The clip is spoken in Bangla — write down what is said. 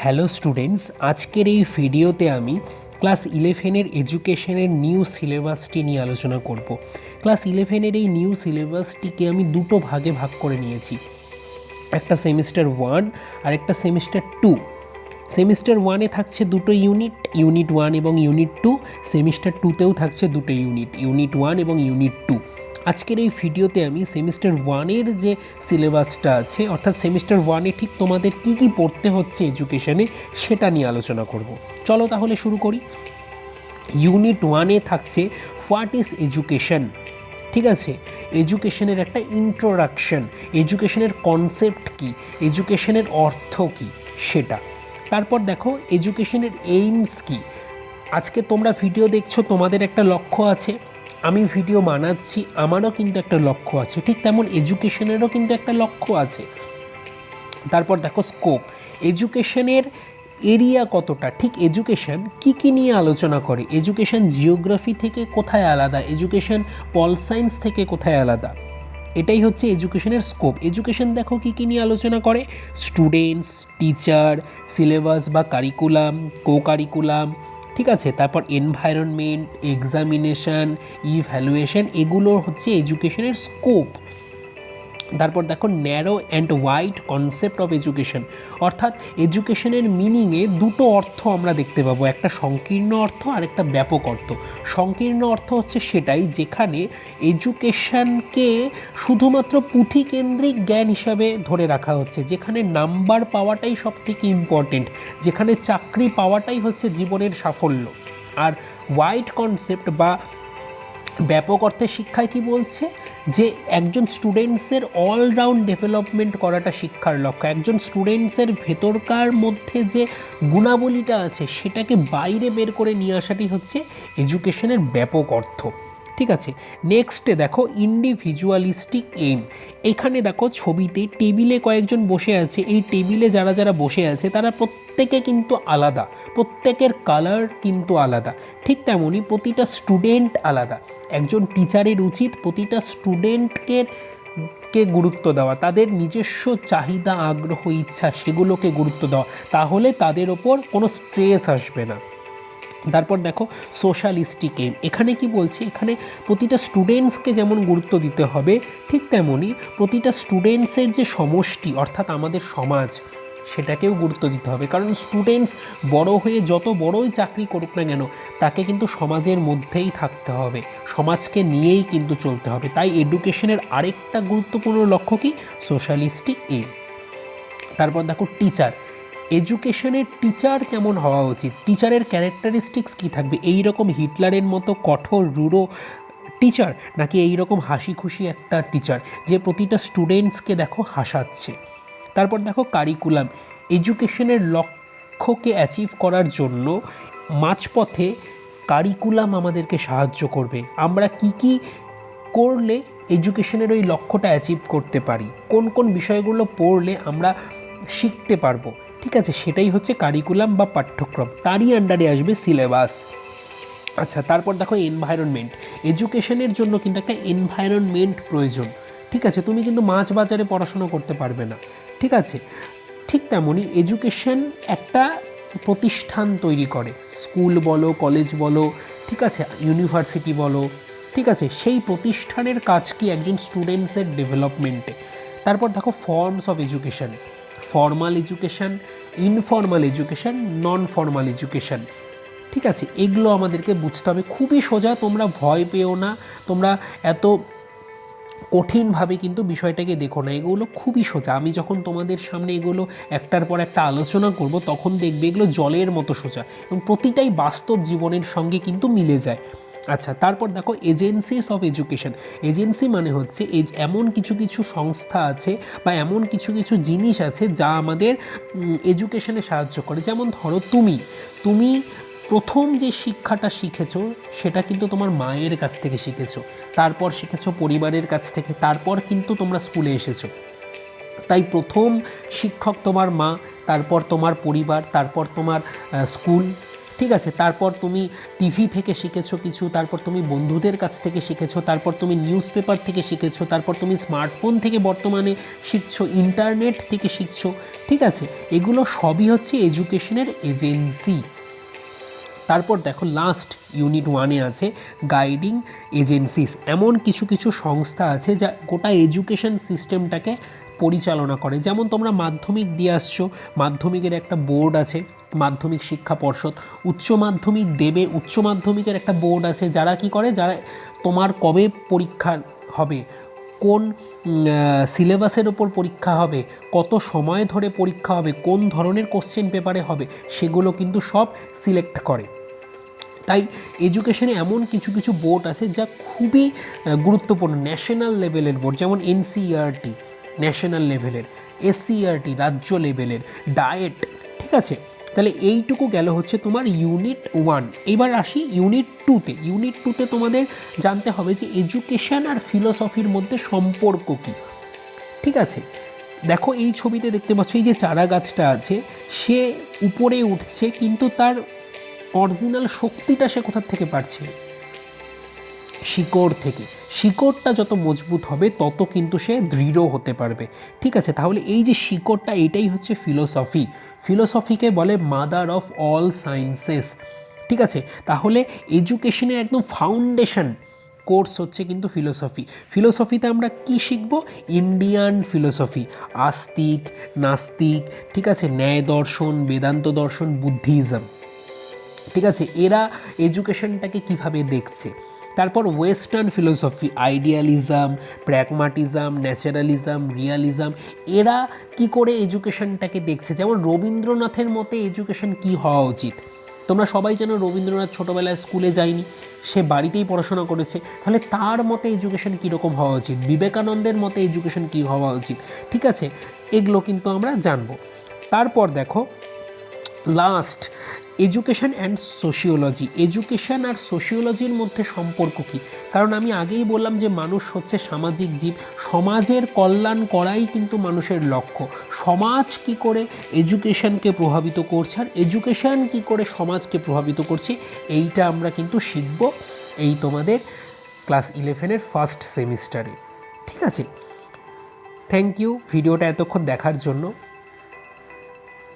হ্যালো স্টুডেন্টস, আজকের এই ভিডিওতে আমি ক্লাস 11-এর এডুকেশনের নিউ সিলেবাসটি নিয়ে আলোচনা করব। ক্লাস 11-এর এই নিউ সিলেবাসটিকে আমি দুটো ভাগে ভাগ করে নিয়েছি, একটা সেমিস্টার 1 আর একটা সেমিস্টার 2। সেমিস্টার 1-এ থাকছে দুটো ইউনিট 1 এবং ইউনিট 2। সেমিস্টার 2তেও থাকছে দুটো ইউনিট 1 এবং ইউনিট 2। আজকের এই ভিডিওতে আমি সেমিস্টার 1-এর যে সিলেবাসটা আছে, অর্থাৎ সেমিস্টার 1-এ ঠিক তোমাদের কি কি পড়তে হচ্ছে এডুকেশনে, সেটা নিয়ে আলোচনা করব। চলো তাহলে শুরু করি। ইউনিট 1-এ থাকছে হোয়াট ইজ এডুকেশন। ঠিক আছে, এডুকেশনের একটা ইন্ট্রোডাকশন, এডুকেশনের কনসেপ্ট কি, এডুকেশনের অর্থ কি সেটা। তারপর দেখো এডুকেশনের এইমস কি। আজকে তোমরা ভিডিও দেখছো, তোমাদের একটা লক্ষ্য আছে, আমি ভিডিও বানাচ্ছি, আমারও কিন্তু একটা লক্ষ্য আছে, ঠিক তেমন এডুকেশনেরও কিন্তু একটা লক্ষ্য আছে। তারপর দেখো স্কোপ, এডুকেশনের এরিয়া কতটা, ঠিক এডুকেশন কী কী নিয়ে আলোচনা করে, এডুকেশন জিওগ্রাফি থেকে কোথায় আলাদা, এডুকেশন পল সায়েন্স থেকে কোথায় আলাদা, এটাই হচ্ছে এডুকেশনের স্কোপ। এডুকেশন দেখো কী কী নিয়ে আলোচনা করে, স্টুডেন্টস, টিচার, সিলেবাস বা কারিকুলাম, কো কারিকুলাম, ঠিক আছে। তারপর এনভায়রনমেন্ট, এক্সামিনেশান, ইভ্যালুয়েশন, এগুলো হচ্ছে এডুকেশনের স্কোপ। তারপর দেখো narrow and wide concept of education, অর্থাৎ এডুকেশনের মিনিংয়ে দুটো অর্থ আমরা দেখতে পাবো, একটা সংকীর্ণ অর্থ আর একটা ব্যাপক অর্থ। সংকীর্ণ অর্থ হচ্ছে সেটাই যেখানে এডুকেশনকে শুধুমাত্র পুঁথিকেন্দ্রিক জ্ঞান হিসাবে ধরে রাখা হচ্ছে, যেখানে নাম্বার পাওয়াটাই সবথেকে ইম্পর্টেন্ট, যেখানে চাকরি পাওয়াটাই হচ্ছে জীবনের সাফল্য। আর ওয়াইড কনসেপ্ট বা ব্যাপক অর্থে শিক্ষায় কি বলছে, যে একজন স্টুডেন্টসের অলরাউন্ড ডেভেলপমেন্ট করাটা শিক্ষার লক্ষ্য, একজন স্টুডেন্টসের ভেতরকার মধ্যে যে গুণাবলীটা আছে সেটাকে বাইরে বের করে নিয়ে আসাটাই হচ্ছে এডুকেশনের ব্যাপক অর্থ। ঠিক আছে, নেক্সটে দেখো ইন্ডিভিজুয়ালিস্টিক এইম। এখানে দেখো ছবিতে টেবিলে কয়েকজন বসে আছে, এই টেবিলে যারা যারা বসে আছে তারা প্রত্যেকে কিন্তু আলাদা, প্রত্যেকের কালার কিন্তু আলাদা, ঠিক তেমনই প্রতিটা স্টুডেন্ট আলাদা। একজন টিচারের উচিত প্রতিটা স্টুডেন্টকে গুরুত্ব দেওয়া, তাদের নিজস্ব চাহিদা, আগ্রহ, ইচ্ছা সেগুলোকে গুরুত্ব দেওয়া, তাহলে তাদের ওপর কোনো স্ট্রেস আসবে না। তারপর দেখো সোশ্যালিস্টিক এইম, এখানে কি বলছে, এখানে প্রতিটা স্টুডেন্টসকে যেমন গুরুত্ব দিতে হবে, ঠিক তেমনই প্রতিটা স্টুডেন্টসের যে সমষ্টি অর্থাৎ আমাদের সমাজ, সেটাকেও গুরুত্ব দিতে হবে। কারণ স্টুডেন্টস বড় হয়ে যত বড়ই চাকরি করুক না কেন, তাকে কিন্তু সমাজের মধ্যেই থাকতে হবে, সমাজকে নিয়েই কিন্তু চলতে হবে। তাই এডুকেশনের আরেকটা গুরুত্বপূর্ণ লক্ষ্য কি, সোশ্যালিস্টিক এইম। তারপর দেখো টিচার, এডুকেশনের টিচার কেমন হওয়া উচিত, টিচারের ক্যারেক্টারিস্টিক্স কী থাকবে, এই রকম হিটলারের মতো কঠোর রূঢ় টিচার, নাকি এই রকম হাসি খুশি একটা টিচার যে প্রতিটা স্টুডেন্টসকে দেখো হাসাচ্ছে। তারপর দেখো কারিকুলাম, এডুকেশনের লক্ষ্যকে অ্যাচিভ করার জন্য মাঝপথে কারিকুলাম আমাদেরকে সাহায্য করবে, আমরা কি কি করলে এডুকেশনের ওই লক্ষ্যটা অ্যাচিভ করতে পারি, কোন কোন বিষয়গুলো পড়লে আমরা শিখতে পারবো, ঠিক আছে, সেটাই হচ্ছে কারিকুলাম বা পাঠ্যক্রম। তারই আন্ডারে আসবে সিলেবাস। আচ্ছা, তারপর দেখো এনভায়রনমেন্ট, এডুকেশনের জন্য কিন্তু একটা এনভায়রনমেন্ট প্রয়োজন। ঠিক আছে, তুমি কিন্তু মাছ বাজারে পড়াশোনা করতে পারবে না, ঠিক আছে। ঠিক তেমনই এডুকেশন একটা প্রতিষ্ঠান তৈরি করে, স্কুল বলো, কলেজ বলো, ঠিক আছে, ইউনিভার্সিটি বলো, ঠিক আছে, সেই প্রতিষ্ঠানের কাজ কি একজন স্টুডেন্টসের ডেভেলপমেন্টে। তারপর দেখো forms of education, formal education, informal education, non formal education, ঠিক আছে, এগুলো আমাদেরকে বুঝতে হবে। খুবই সোজা, তোমরা ভয় পেও না, তোমরা এত কঠিনভাবে কিন্তু বিষয়টাকে দেখো না, এগুলো খুবই সোজা। আমি যখন তোমাদের সামনে এগুলো একটার পর একটা আলোচনা করব, তখন দেখবে এগুলো জলের মতো সোজা এবং প্রতিটাই বাস্তব জীবনের সঙ্গে কিন্তু মিলে যায়। আচ্ছা, তারপর দেখো এজেন্সিস অফ এডুকেশন, এজেন্সি মানে হচ্ছে এমন কিছু কিছু সংস্থা আছে বা এমন কিছু কিছু জিনিস আছে যা আমাদের এডুকেশনে সাহায্য করে। যেমন ধরো তুমি প্রথম যে শিক্ষাটা শিখেছো সেটা কিন্তু তোমার মায়ের কাছ থেকে শিখেছো, তারপর শিখেছো পরিবারের কাছ থেকে, তারপর কিন্তু তোমরা স্কুলে এসেছো। তাই প্রথম শিক্ষক তোমার মা, তারপর তোমার পরিবার, তারপর তোমার স্কুল, ঠিক আছে, তারপর তুমি টিভি থেকে শিখেছো কিছু, তারপর তুমি বন্ধুদের কাছ থেকে শিখেছো, তারপর তুমি নিউজ পেপার থেকে শিখেছো, তারপর তুমি স্মার্টফোন থেকে বর্তমানে শিখছো, ইন্টারনেট থেকে শিখছো। ঠিক আছে, এগুলো সবই হচ্ছে এডুকেশনের এজেন্সি। তারপর দেখো লাস্ট ইউনিট 1-এ আছে গাইডিং এজেন্সিস। এমন কিছু কিছু সংস্থা আছে যা গোটা এডুকেশন সিস্টেমটাকে পরিচালনা করে। যেমন তোমরা মাধ্যমিক দিয়ে আসছো, মাধ্যমিকের একটা বোর্ড আছে, মাধ্যমিক শিক্ষা পর্ষদ। উচ্চ মাধ্যমিক দেবে, উচ্চ মাধ্যমিকের একটা বোর্ড আছে, যারা কি করে, যারা তোমার কবে পরীক্ষা হবে, কোন সিলেবাসের ওপর পরীক্ষা হবে, কত সময় ধরে পরীক্ষা হবে, কোন ধরনের কোশ্চেন পেপারে হবে, সেগুলো কিন্তু সব সিলেক্ট করে। তাই এডুকেশনে এমন কিছু কিছু বোর্ড আছে যা খুবই গুরুত্বপূর্ণ, ন্যাশনাল লেভেলের বোর্ড, যেমন এনসিইআরটি ন্যাশনাল লেভেলের, এসসিইআরটি রাজ্য লেভেলের, ডায়েট। ঠিক আছে, তাহলে এইটুকু গেল হচ্ছে তোমার ইউনিট 1। এবার আসি ইউনিট 2-তে। ইউনিট 2-তে তোমাদের জানতে হবে যে এডুকেশন আর ফিলোসফির মধ্যে সম্পর্ক কী। ঠিক আছে, দেখো এই ছবিতে দেখতে পাচ্ছ এই যে চারা গাছটা আছে, সে উপরে উঠছে, কিন্তু তার অরিজিনাল শক্তিটা সে কোথার থেকে পাচ্ছে? শিকড় থেকে। শিকড়টা যত মজবুত হবে তত কিন্তু সে দৃঢ় হতে পারবে। ঠিক আছে, তাহলে এই যে শিকড়টা, এটাই হচ্ছে ফিলোসফি। ফিলোসফিকে বলে মাদার অফ অল সায়েন্সেস। ঠিক আছে, তাহলে এডুকেশনের একদম ফাউন্ডেশন কোর্স হচ্ছে কিন্তু ফিলোসফি। ফিলোসফিতে আমরা কি শিখব? ইন্ডিয়ান ফিলোসফি, আস্তিক, নাস্তিক, ঠিক আছে, ন্যায় দর্শন, বেদান্ত দর্শন, বুদ্ধিজম। ঠিক আছে, এরা এডুকেশনটাকে কিভাবে দেখছে। তারপর western philosophy, idealism, pragmatism, naturalism, realism, এরা কি করে এডুকেশনটাকে দেখছে। যেমন রবীন্দ্রনাথের মতে এডুকেশন কি হওয়া উচিত। তোমরা সবাই জানো রবীন্দ্রনাথ ছোটোবেলায় স্কুলে যায়নি, সে বাড়িতেই পড়াশোনা করেছে, তাহলে তার মতে এডুকেশন কীরকম হওয়া উচিত, বিবেকানন্দের মতে এডুকেশন কী হওয়া উচিত। ঠিক আছে, এগুলো কিন্তু আমরা জানবো। তারপর দেখো last education and sociology. Education আর সোশিওলজির মধ্যে সম্পর্ক কী? কারণ আমি আগেই বললাম যে মানুষ হচ্ছে সামাজিক জীব, সমাজের কল্যাণ করাই কিন্তু মানুষের লক্ষ্য। সমাজ কি করে এডুকেশনকে প্রভাবিত করছে আর এডুকেশন কি করে সমাজকে প্রভাবিত করছে, এইটা আমরা কিন্তু শিখব এই তোমাদের ক্লাস 11-এর ফার্স্ট সেমিস্টারে। ঠিক আছে, থ্যাংক ইউ ভিডিওটা এতক্ষণ দেখার জন্য।